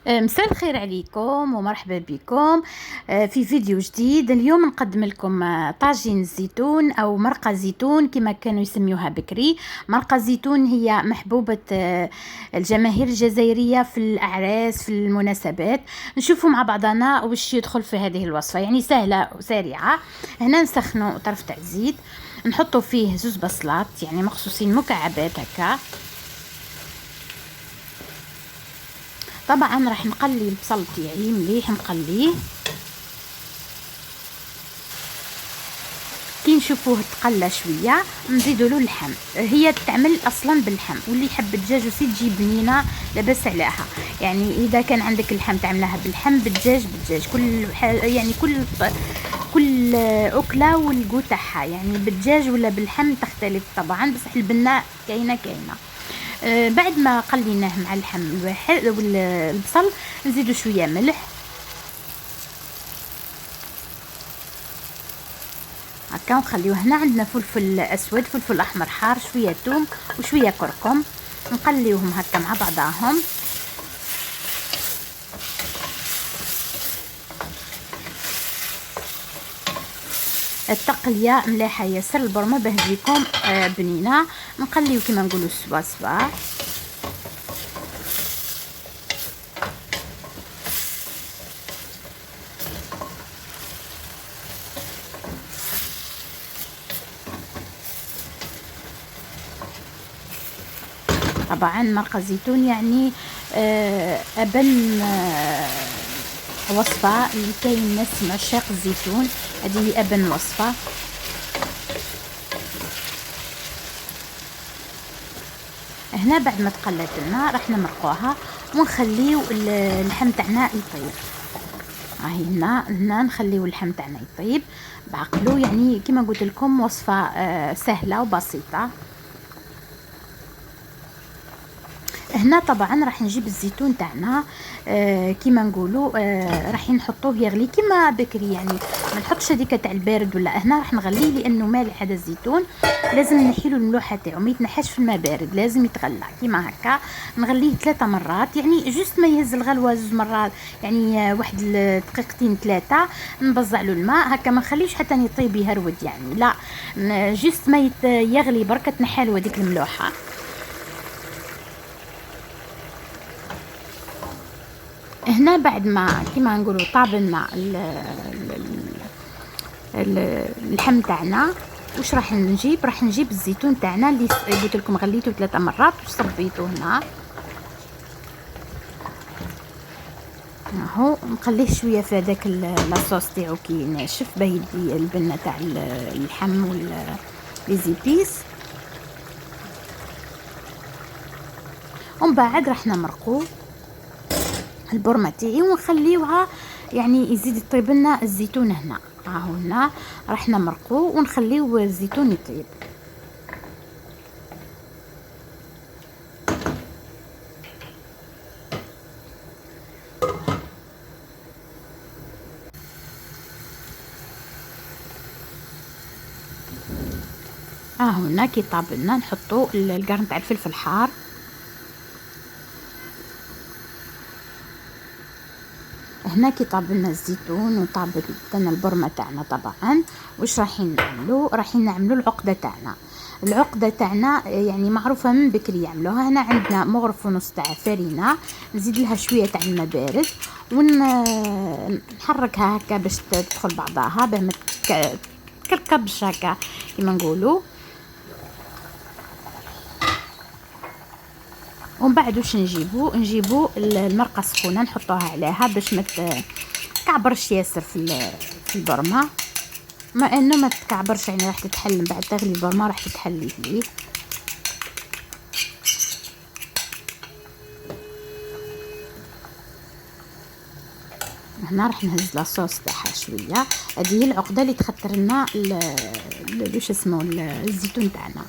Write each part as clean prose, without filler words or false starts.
مساء الخير عليكم ومرحبا بكم في فيديو جديد. اليوم نقدم لكم طاجين الزيتون او مرقه زيتون كما كانوا يسميوها بكري. مرقه زيتون هي محبوبه الجماهير الجزائريه في الاعراس، في المناسبات. نشوفوا مع بعضنا وش يدخل في هذه الوصفه، يعني سهله وسريعه. هنا نسخنوا طرف تاع الزيت، نحطوا فيه زوز بصلات يعني مقصوصين مكعبات هكا. طبعا راح نقلي البصل تاعي مليح، نقليه كي نشوفوه تقلى شويه نزيدوا له اللحم. هي تعمل اصلا باللحم، واللي يحب الدجاج وسي تجي بنينه لاباس عليها. يعني اذا كان عندك اللحم تعملها باللحم، بالدجاج بالدجاج، يعني كل اكله والجو تاعها. يعني بالدجاج ولا باللحم تختلف طبعا، بصح البنه كاينه. بعد ما قليناه مع اللحم الواحد والبصل نزيدوا شويه ملح هكا، ونخليوه. هنا عندنا فلفل اسود، فلفل احمر حار، شويه ثوم وشويه كركم. نقليوهم هكا مع بعضاهم. التقليه مليحه ياسر البرمه باه تجيكم بنينه. نقليو كما نقولوا سوا سوا. طبعا مرقه الزيتون يعني ابن وصفه اللي كاين ناس من عشاق الزيتون، هذه ابن وصفه. هنا بعد ما تقلت لنا راح نمرقوها ونخليو اللحم تاعنا يطيب. هاي هنا نخليو اللحم تاعنا يطيب بعقلو. يعني كما قلت لكم وصفه سهله وبسيطه. هنا طبعا راح نجيب الزيتون تاعنا كيما نقولوا راح نحطوه يغلي كيما بكري. يعني ما نحطش هذيك تاع البارد ولا. هنا راح نغليه لانه مالح هذا الزيتون، لازم نحيلو الملوحه تاعو، ما يتنحاش في الماء بارد، لازم يتغلى كيما هكا. نغليه 3 مرات، يعني جوست ما يهز الغلوه 2 مرات، يعني واحد دقيقتين 3 نبزع له الماء هكا، ما نخليش حتى يطيب يهرود. يعني لا، جوست ما يغلي بركه تنحالو هذيك الملوحه. هنا بعد ما كيما نقولوا طاب لنا اللحم تاعنا، واش راح نجيب؟ راح نجيب الزيتون تاعنا اللي قلت لكم غليته 3 مرات وصبيته هنا اهو. نخليه شويه في هذاك لاصوص تاعو كي ناشف باه يدي البنه تاع اللحم لي زيبيس. ومن بعد راح نمرقو البرمه تاعي ونخليوها يعني يزيد يطيب لنا الزيتون. هنا هنا راح نمرقو ونخليو الزيتون يطيب. هنا كي طاب لنا نحطو القرن تاع الفلفل الحار. هنا كي طاب لنا الزيتون وطاب لنا البرمه تاعنا طبعا، واش رايحين نعملو العقده تاعنا يعني معروفه من بكري يعملوها. هنا عندنا مغرف ونص تاع فرينه، نزيد لها شويه تاع الماء بارد ونحركها هكا باش تدخل بعضها، باه ما تكركبش هكا كيما نقولوا. ومن بعد واش نجيبو المرقه سخونه نحطوها عليها باش ما تكعبرش ياسر في البرمه. ما انه ما تكعبرش، يعني راح تتحل من بعد تغلي البرمه راح تتحلي فيه. هنا راح نهز لاصوص تاعها شويه. هذه هي العقده اللي تخطر لنا واش اسمه الزيتون تاعنا.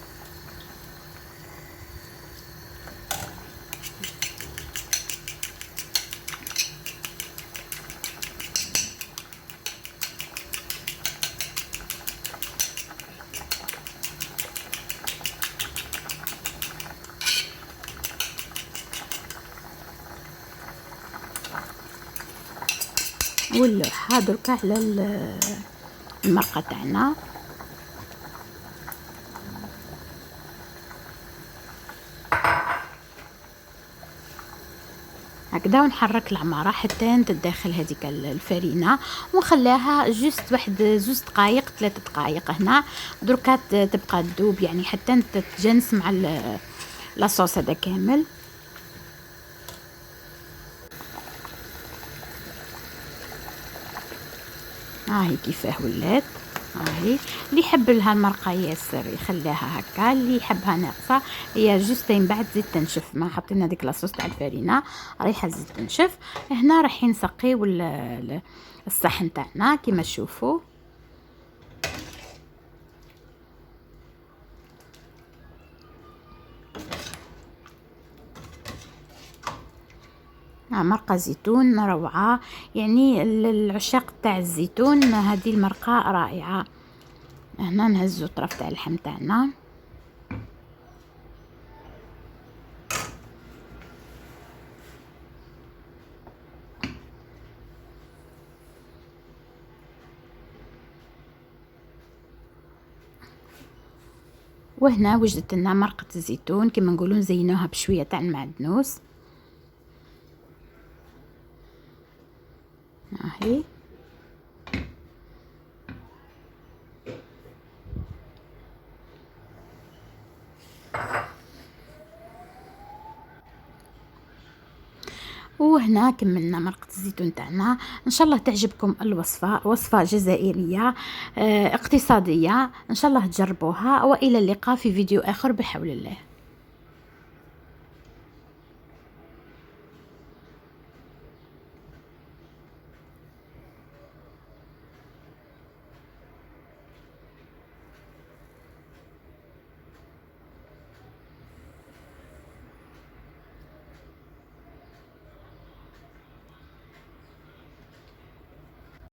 واللوحه دركا على المرقه تاعنا. هكذا ونحرك العماره حتى تداخل هذيك الفرينه ونخليها جوست واحد 2 دقائق 3 دقائق هنا دركا تبقى تذوب يعني حتى تتجانس مع لاصوص هذا كامل. هاهي كيفاه ولات. هاهي اللي يحب لها المرقه ياسر يخليها هكا، اللي يحبها ناقصه هي جوست من بعد زيد تنشف. ما حطينا ديك لاصوص تاع الفرينه ريحه زيد تنشف. هنا راح نسقيو الصحن تاعنا كيما تشوفوا. مرقه زيتون روعه، يعني العشاق تاع الزيتون هذه المرقه رائعه. هنا نهزو الطرف تاع اللحم تاعنا. وهنا وجدت لنا مرقه الزيتون كما نقولوا نزينوها بشويه تاع المعدنوس. هاهي وهنا كملنا مرقة الزيتون تاعنا. ان شاء الله تعجبكم الوصفة، وصفة جزائرية اقتصادية، ان شاء الله تجربوها، والى اللقاء في فيديو اخر بحول الله.